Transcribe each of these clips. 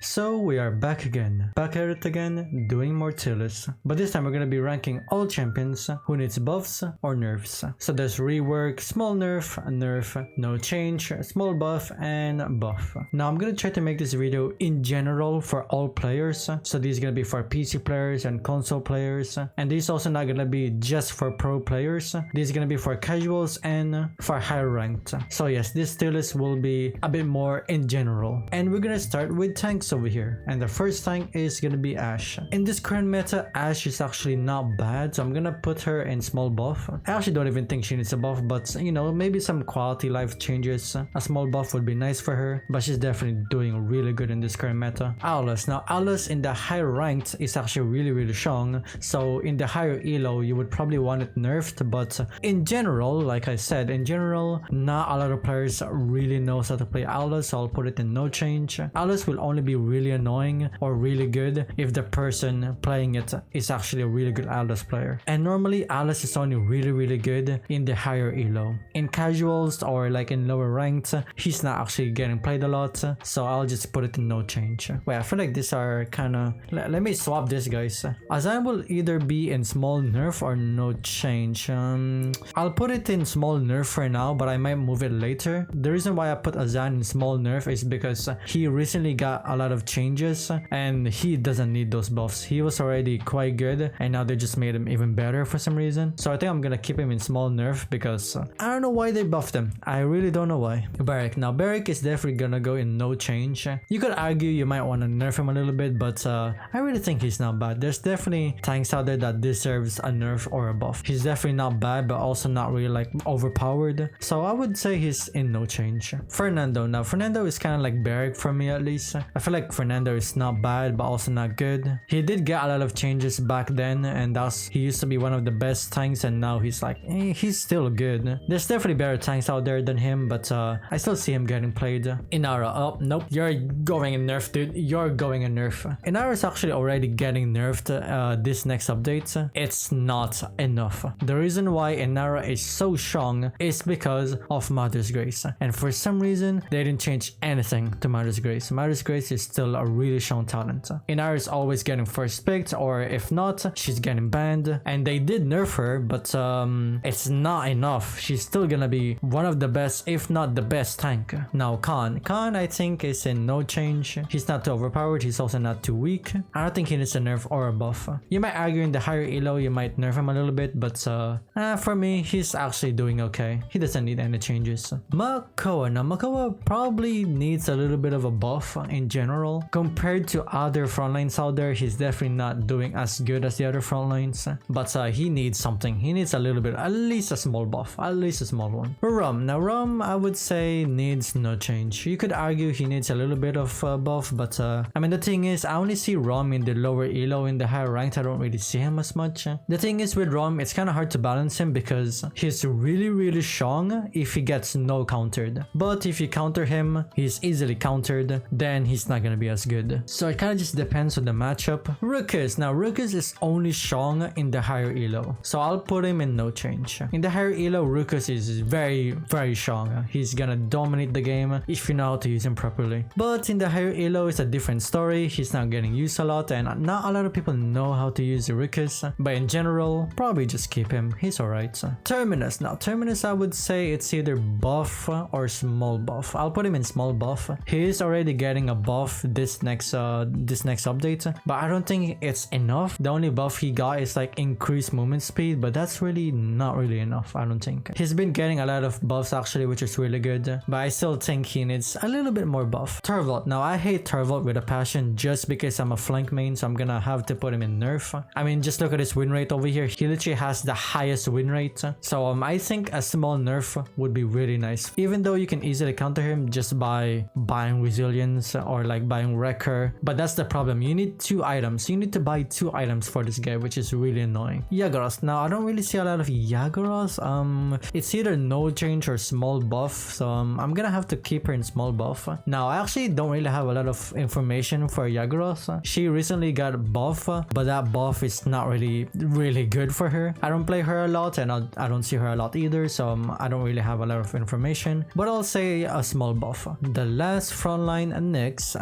So we are back again, back at it again, doing more tier lists. But this time we're gonna be ranking all champions who needs buffs or nerfs. So there's rework, small nerf, nerf, no change, small buff, and buff. Now I'm gonna try to make this video in general for all players. So these are gonna be for PC players and console players. And these also not gonna be just for pro players. These are gonna be for casuals and for higher ranked. So yes, this tier list will be a bit more in general. And we're gonna start with tanks over here, and the first tank is gonna be Ashe. In this current meta, Ashe is actually not bad, so I'm gonna put her in small buff. I actually don't even think she needs a buff, but you know, maybe some quality life changes. A small buff would be nice for her, but she's definitely doing really good in this current meta. Aulus. Now Aulus in the higher ranked is actually really strong, so in the higher elo you would probably want it nerfed, but in general, like I said, in general, not a lot of players really knows how to play Aulus, so I'll put it in no change. Aulus will only be really annoying or really good if the person playing it is actually a really good Aulus player. And normally Aulus is only really good in the higher elo. In casuals or like in lower ranked, he's not actually getting played a lot, so I'll just put it in no change. Wait, I feel like these are kinda... Let me swap this, guys. Azan will either be in small nerf or no change. I'll put it in small nerf for now, but I might move it later. The reason why I put Azan in small nerf is because he recently got a lot of changes and he doesn't need those buffs. He was already quite good and now they just made him even better for some reason. So I think I'm gonna keep him in small nerf because I don't know why they buffed him. I really don't know why. Barrick. Now Barrick is definitely gonna go in no change. You could argue you might want to nerf him a little bit, but I really think he's not bad. There's definitely tanks out there that deserves a nerf or a buff. He's definitely not bad, but also not really like overpowered. So I would say he's in no change. Fernando. Now Fernando is kind of like Barrick for me at least. I feel like Fernando is not bad but also not good. He did get a lot of changes back then, and thus he used to be one of the best tanks, and now he's like he's still good. There's definitely better tanks out there than him, but I still see him getting played. Inara. Oh nope, you're going in nerf, dude. You're going in nerf. Inara is actually already getting nerfed this next update. It's not enough. The reason why Inara is so strong is because of Mother's Grace, and for some reason they didn't change anything to Mother's Grace. Mother's Grace is still a really strong talent. Inara is always getting first picked, or if not, she's getting banned. And they did nerf her, but it's not enough. She's still gonna be one of the best, if not the best tank. Now Khan I think is in no change. He's not too overpowered, he's also not too weak. I don't think he needs a nerf or a buff. You might argue in the higher elo you might nerf him a little bit, but for me he's actually doing okay. He doesn't need any changes. Makoa. Now Makoa probably needs a little bit of a buff in general. Compared to other frontlines out there, he's definitely not doing as good as the other frontlines, but he needs something. He needs a little bit, at least a small buff, at least a small one. Rum. Now Rum I would say needs no change. You could argue he needs a little bit of buff, but I mean the thing is I only see Rum in the lower elo. In the higher ranked I don't really see him as much. The thing is with Rum, it's kind of hard to balance him because he's really strong if he gets no countered, but if you counter him he's easily countered, then he's not gonna be as good. So it kind of just depends on the matchup. Ruckus. Now Ruckus is only strong in the higher elo, so I'll put him in no change. In the higher elo, Ruckus is very strong. He's gonna dominate the game if you know how to use him properly. But in the higher elo it's a different story. He's not getting used a lot, and not a lot of people know how to use Ruckus, but in general probably just keep him. He's alright. Terminus. Now Terminus I would say it's either buff or small buff. I'll put him in small buff. He is already getting a buff this next update, but I don't think it's enough. The only buff he got is like increased movement speed, but that's really not really enough. I don't think. He's been getting a lot of buffs actually, which is really good, but I still think he needs a little bit more buff. Turvold. Now I hate Turvold with a passion just because I'm a flank main, so I'm gonna have to put him in nerf. I mean, just look at his win rate over here. He literally has the highest win rate, so I think a small nerf would be really nice, even though you can easily counter him just by buying resilience or like buying wrecker. But that's the problem, you need 2 items. You need to buy 2 items for this guy, which is really annoying. Yagoroth. Now I don't really see a lot of Yagoroth. It's either no change or small buff, so I'm gonna have to keep her in small buff. Now I actually don't really have a lot of information for Yagoroth. She recently got a buff, but that buff is not really good for her. I don't play her a lot, and I don't see her a lot either, so I don't really have a lot of information, but I'll say a small buff. The last frontline Nyx,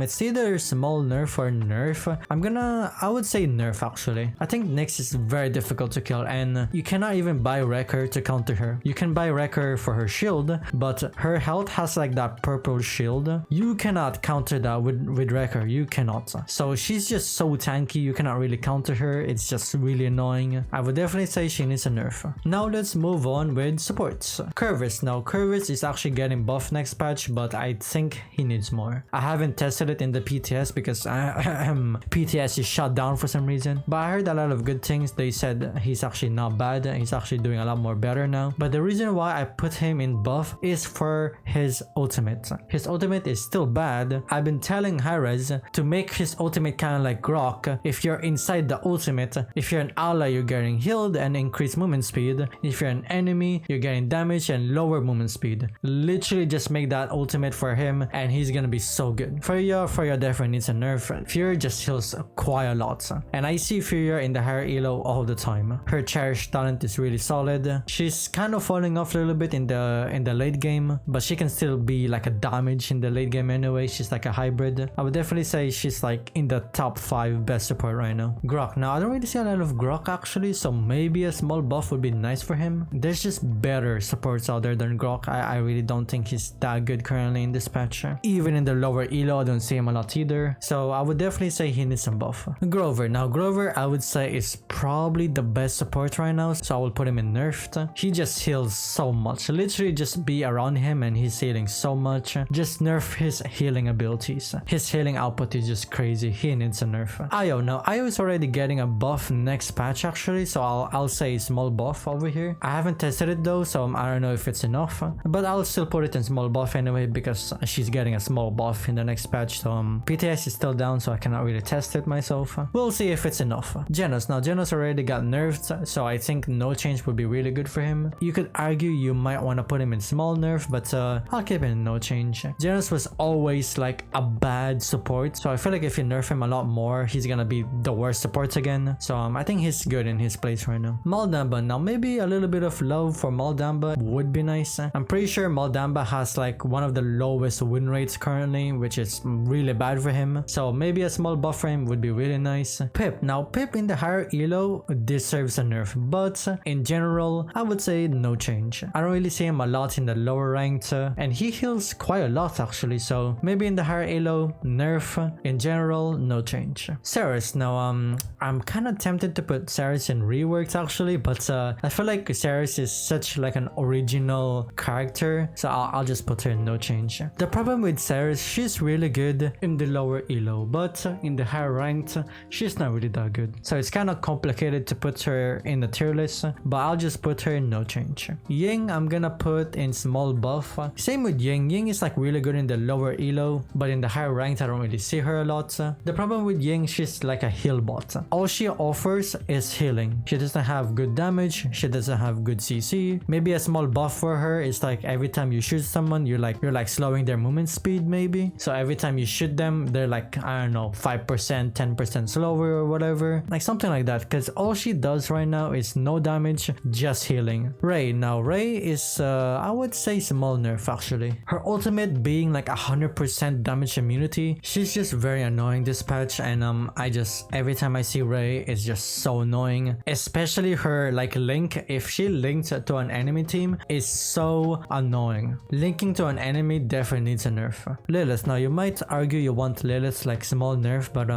It's either small nerf or nerf. I would say nerf actually. I think Nyx is very difficult to kill, and you cannot even buy Wrecker to counter her. You can buy Wrecker for her shield, but her health has like that purple shield. You cannot counter that with Wrecker. You cannot. So she's just so tanky, you cannot really counter her. It's just really annoying. I would definitely say she needs a nerf. Now let's move on with supports. KirbZM. Now KirbZM is actually getting buffed next patch, but I think he needs more. I haven't tested it in the PTS because PTS is shut down for some reason, but I heard a lot of good things. They said he's actually not bad. He's actually doing a lot more better now. But the reason why I put him in buff is for his ultimate. His ultimate is still bad. I've been telling Hi-Rez to make his ultimate kind of like Grok. If you're inside the ultimate, if you're an ally, you're getting healed and increased movement speed. If you're an enemy, you're getting damage and lower movement speed. Literally just make that ultimate for him and he's gonna be so good. Furia definitely needs a nerf. Furia just heals quite a lot. And I see Furia in the higher elo all the time. Her cherished talent is really solid. She's kind of falling off a little bit in the late game, but she can still be like a damage in the late game anyway. She's like a hybrid. I would definitely say she's like in the top 5 best support right now. Grok. Now I don't really see a lot of Grok actually, so maybe a small buff would be nice for him. There's just better supports out there than Grok. I really don't think he's that good currently in this patch. Even in the lower elo, I don't see him a lot either. So I would definitely say he needs some buff. Grover. Now Grover I would say is probably the best support right now, so I will put him in nerfed. He just heals so much. Literally just be around him and he's healing so much. Just nerf his healing abilities. His healing output is just crazy. He needs a nerf. Io. Now Io is already getting a buff next patch actually, so I'll say small buff over here. I haven't tested it though, so I don't know if it's enough, but I'll still put it in small buff anyway because she's getting a small buff in the next patch. So PTS is still down, so I cannot really test it myself. We'll see if it's enough. Genos. Now Genos already got nerfed, so I think no change would be really good for him. You could argue you might want to put him in small nerf, but I'll keep it in no change. Genos was always like a bad support, so I feel like if you nerf him a lot more, he's gonna be the worst support again. So I think he's good in his place right now. Maldamba. Now maybe a little bit of love for Maldamba would be nice. I'm pretty sure Maldamba has like one of the lowest win rates currently, which is really bad for him. So maybe a small buff for him would be really nice. Pip. Now Pip in the higher elo deserves a nerf, but in general I would say no change. I don't really see him a lot in the lower ranked, and he heals quite a lot actually, so maybe in the higher elo nerf. In general no change. Ceres. Now I'm kind of tempted to put Ceres in reworks actually, but I feel like Ceres is such like an original character, so I'll just put her in no change. The problem with Ceres, she's really good in the lower elo, but in the higher ranked she's not really that good, so it's kind of complicated to put her in the tier list, but I'll just put her in no change. Ying I'm gonna put in small buff. Same with Ying. Ying is like really good in the lower elo, but in the higher ranked I don't really see her a lot. The problem with Ying, she's like a heal bot. All she offers is healing. She doesn't have good damage, she doesn't have good CC. Maybe a small buff for her is like every time you shoot someone you're like slowing their movement speed maybe, so every time you shoot them they're like, I don't know, 5% 10% slower or whatever, like something like that, because all she does right now is no damage, just healing. Ray. Now Ray is I would say small nerf actually. Her ultimate being like 100% damage immunity, she's just very annoying this patch, and I just every time I see Ray it's just so annoying, especially her like link. If she links to an enemy team is so annoying. Linking to an enemy definitely needs a nerf. Lilith. Now you might argue you want Lilith like small nerf, but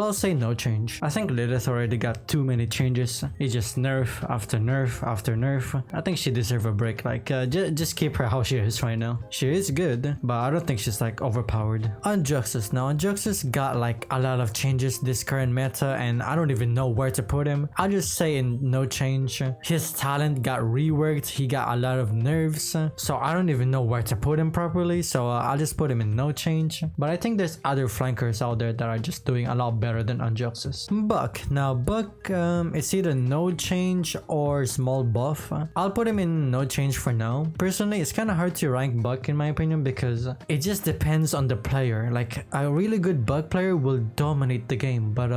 I'll say no change. I think Lilith already got too many changes. It's just nerf after nerf after nerf. I think she deserves a break. Like just keep her how she is right now. She is good, but I don't think she's like overpowered. Unjuxus. Now Unjuxus got like a lot of changes this current meta, and I don't even know where to put him. I'll just say in no change. His talent got reworked, he got a lot of nerfs, so I don't even know where to put him properly, so I'll just put him in no change. But I think there's other flankers out there that are just doing a lot better than Unjuxus. Buck. Now Buck, it's either no change or small buff. I'll put him in no change for now. Personally, it's kind of hard to rank Buck in my opinion because it just depends on the player. Like a really good Buck player will dominate the game, but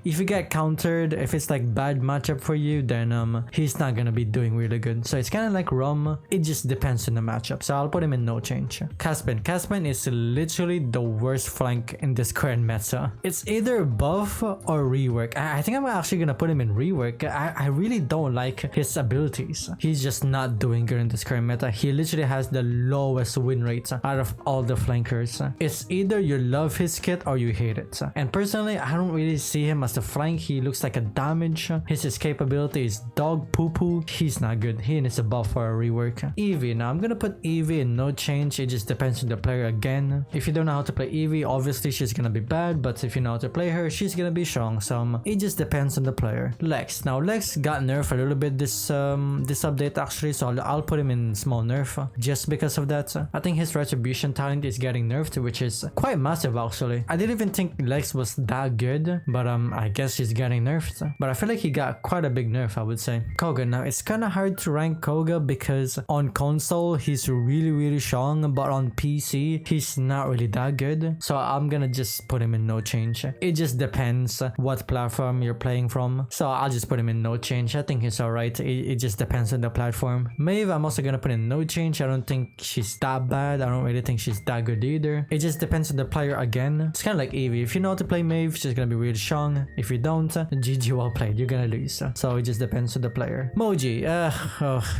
if you get countered, if it's like bad matchup for you, then he's not gonna be doing really good. So it's kind of like Rum, it just depends on the matchup, so I'll put him in no change. Caspian is literally the worst flank in this current meta. It's either buff or rework. I think I'm actually gonna put him in rework. I really don't like his abilities. He's just not doing good in this current meta. He literally has the lowest win rates out of all the flankers. It's either you love his kit or you hate it. And personally, I don't really see him as the flank. He looks like a damage. His escape ability is dog poo poo. He's not good. He needs a buff or a rework. Eevee. Now I'm gonna put Eevee in no change. It just depends on the player again. If you don't know how to play Eevee, obviously she's gonna be bad, but if you know how to play her, she's gonna be strong. So it just depends on the player. Lex. Now Lex got nerfed a little bit this update actually, so I'll put him in small nerf just because of that. I think his retribution talent is getting nerfed, which is quite massive actually. I didn't even think Lex was that good, but I guess he's getting nerfed. But I feel like he got quite a big nerf, I would say. Koga. Now it's kind of hard to rank Koga because on console he's really strong, but on PC he's not really that good. So I'm gonna just put him in no change. It just depends what platform you're playing from. So I'll just put him in no change. I think he's alright. It just depends on the platform. Maeve, I'm also gonna put in no change. I don't think she's that bad. I don't really think she's that good either. It just depends on the player again. It's kind of like Eevee. If you know how to play Maeve, she's gonna be really strong. If you don't, GG, well played. You're gonna lose. So it just depends on the player. Moji.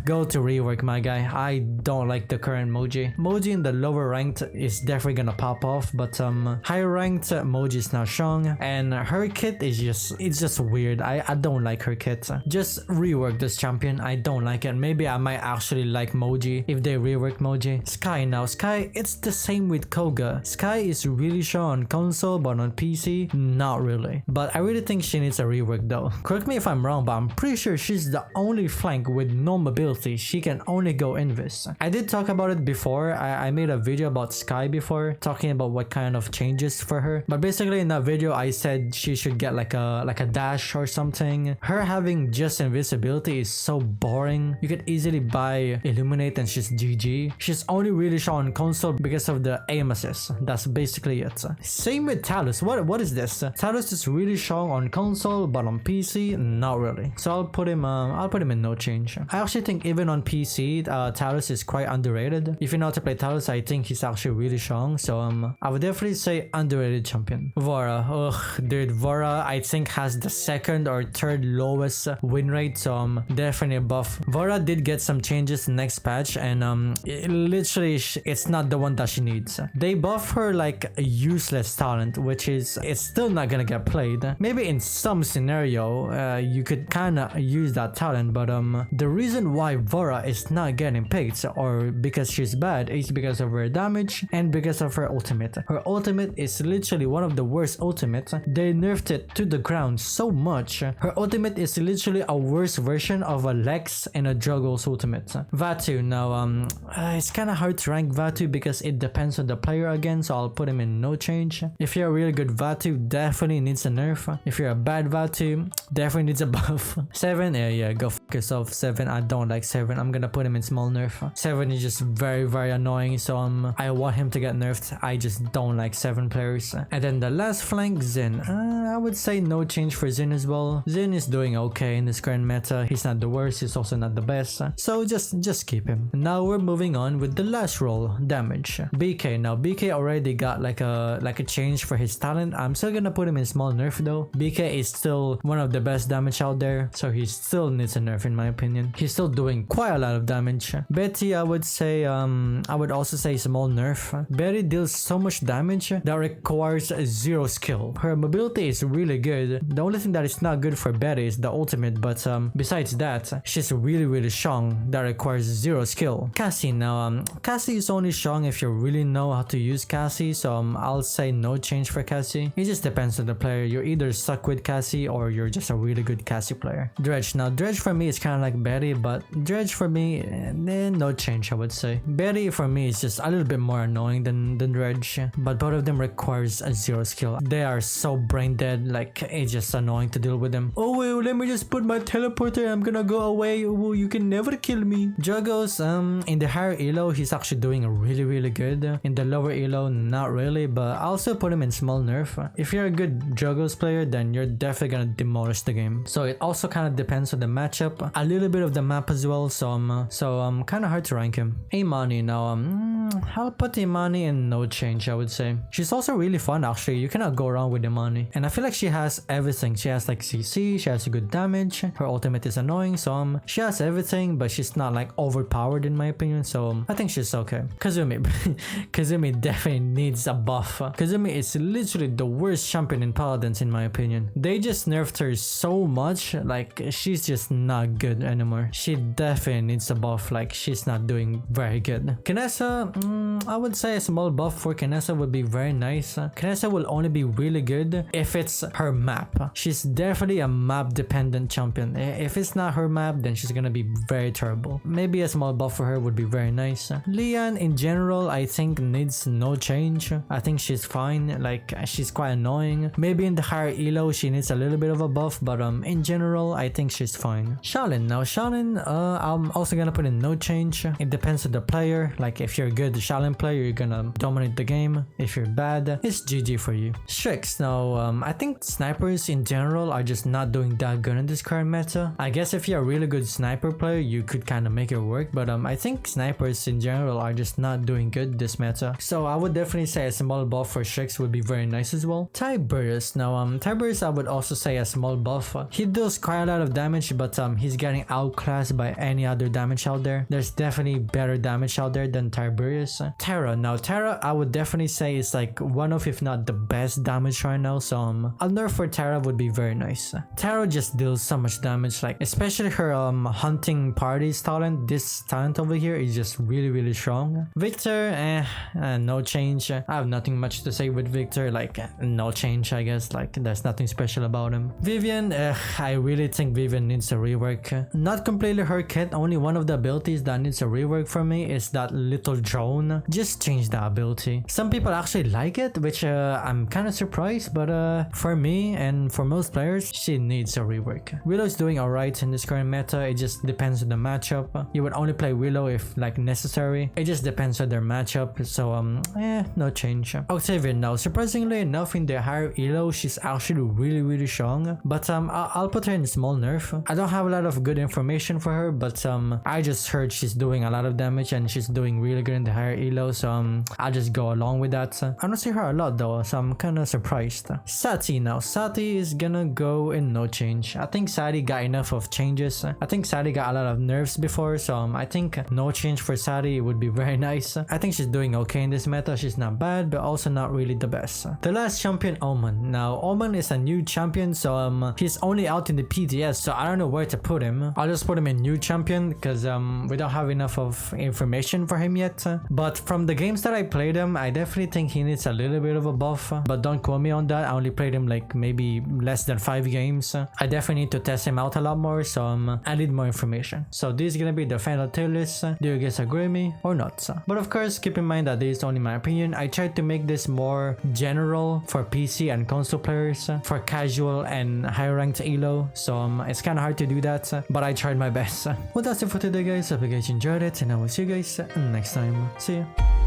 Go to rework, my guy. I don't like the current Moji. Moji in the lower ranked is definitely gonna pop off, but higher ranked Moji is now strong, and her kit is just weird. I don't like her kit. Just rework this champion. I don't like it. Maybe I might actually like Moji if they rework Moji. Sky. Now Sky, it's the same with Koga. Sky is really strong on console, but on PC, not really. But I really think she needs a rework though. Correct me if I'm wrong, but I'm pretty sure she's the only flank with no mobility. She can only go invis. I did talk about it before. I made a video about Sky before, talking about what kind of changes for her. But basically in that video, I said she should get like a dash or something. Her having just invisibility is so boring. You could easily buy Illuminate and she's GG. She's only really strong on console because of the aim assist. That's basically it. Same with Talus. What is this? Talus is really strong on console, but on PC, not really. So I'll put him in no change. I actually think even on PC, Talus is quite underrated. If you know how to play Talus, I think he's actually really strong. So I would definitely say underrated champion. Vora. Ugh, dude, Vora I think has the second or third lowest win rate. So definitely a buff. Vora did get some changes next patch, and literally it's not the one that she needs. They buff her like a useless talent, which is it's still not gonna get played. Maybe in some scenario you could kind of use that talent, but the reason why Vora is not getting picked or because she's bad is because of her damage and because of her ultimate. Her ultimate is literally one of the worst ultimates. They nerfed it to the ground so much. Her ultimate is literally a worse version of a Lex and a Juggles ultimate. Vatu. Now it's kind of hard to rank Vatu because it depends on the player again, so I'll put him in no change. If you're a really good Vatu, definitely needs a nerf. If you're a bad Vatu, definitely needs a buff. 7, yeah, go fuck yourself. 7, I don't like 7. I'm gonna put him in small nerf. 7 is just very annoying, so I want him to get nerfed. I just don't like 7 players. And then the last flank, Xin. I would say no change for Xin as well. Xin is doing okay in this current meta. He's not the worst, he's also not the best, so just keep him. Now we're moving on with the last role, damage. BK. Now BK already got like a change for his talent. I'm still gonna put him in small nerf though. BK is still one of the best damage out there, so he still needs a nerf in my opinion. He's still doing quite a lot of damage. Betty, I would say I would also say small nerf. Betty deals so much damage that requires 0 skill. Her mobility is really good. The only thing that is not good for Betty is the ultimate, but besides that, she's really strong. That requires 0 skill. Cassie. Now Cassie is only strong if you really know how to use Cassie, so I'll say no change for Cassie. It just depends on the player. You're either stuck with Cassie or you're just a really good Cassie player. Dredge. Now Dredge for me is kind of like Betty, but Dredge for me, no change I would say. Betty for me is just a little bit more annoying than Dredge, but both of them requires a 0 skill. They are so brain dead, like it's just annoying to deal with them. Oh well, let me just put my teleporter, I'm gonna go away. Oh, you can never kill me. Juggles, in the higher elo he's actually doing really good. In the lower elo, not really, but I'll also put him in small nerf. If you're a good Juggles player, then you're definitely gonna demolish the game. So it also kind of depends on the matchup, a little bit of the map as well, so kind of hard to rank him. Imani. Now I'll put Imani in no change. change, I would say. She's also really fun actually, you cannot go wrong with Imani. And I feel like she has everything. She has like CC, she has a good damage, her ultimate is annoying, so she has everything, but she's not like overpowered in my opinion, so I think she's okay. Kazumi. Kazumi definitely needs a buff. Kazumi is literally the worst champion in Paladins in my opinion. They just nerfed her so much, like she's just not good anymore. She definitely needs a buff, like she's not doing very good. Kinessa, I would say a small buff for Kinessa would be very nice. Kinessa will only be really good if it's her map. She's definitely a map dependent champion. If it's not her map, then she's gonna be very terrible. Maybe a small buff for her would be very nice. Lian in general I think needs no change. I think she's fine, like she's quite annoying. Maybe in the higher elo she needs a little bit of a buff, but in general I think she's fine. Shaolin, now Shaolin I'm also gonna put in no change. It depends on the player, like if you're a good Shaolin player you're gonna dominate the game. If you're bad, it's GG for you. Strix, now I think snipers in general are just not doing that good in this current meta. I guess if you're a really good sniper player you could kind of make it work, but I think snipers in general are just not doing good this meta, so I would definitely say a small buff for Strix would be very nice as well. Tiberius, now Tiberius I would also say a small buff. He does quite a lot of damage, but he's getting outclassed by any other damage out there. There's definitely better damage out there than Tiberius. Terra, now Terra I would definitely say is like one of, if not the best damage right now, so a nerf for Terra would be very nice. Terra just deals so much damage, like especially her hunting parties talent. This talent over here is just really strong. Victor, no change. I have nothing much to say with Victor, like no change I guess, like there's nothing special about him. Vivian, I really think Vivian needs a rework. Not completely her kit, only one of the abilities that needs a rework for me is that little drone. Just change the ability. Some people actually like it, which I'm kind of surprised, but for me and for most players she needs a rework. Willow's doing alright in this current meta, it just depends on the matchup. You would only play Willow if like necessary. It just depends on their matchup, so no change. Octavian, now surprisingly enough in the higher elo she's actually really strong, but I'll put her in small nerf. I don't have a lot of good information for her, but I just heard she's doing a lot of damage and she's doing really good in the higher elo, so I'll just go along with that. I don't see her a lot though, so I'm kind of surprised. Sati, now Sati is gonna go in no change. I think Sati got enough of changes. I think Sati got a lot of nerfs before, so I think no change for Sati would be very nice. I think she's doing okay in this meta. She's not bad, but also not really the best. The last champion, Omen. Now Omen is a new champion, so he's only out in the PTS, so I don't know where to put him. I'll just put him in new champion because we don't have enough of information for him yet. But from the games that I played him, I definitely think he needs a little bit of a buff, but don't quote me on that. I only played him like maybe less than 5 games. I definitely need to test him out a lot more, so I need more information. So this is gonna be the final tier list. Do you guys agree with me or not? But of course keep in mind that this is only my opinion. I tried to make this more general for PC and console players, for casual and high ranked elo, so it's kind of hard to do that, but I tried my best. Well, that's it for today guys. Hope you guys enjoyed it, and I will see you guys next time. See ya.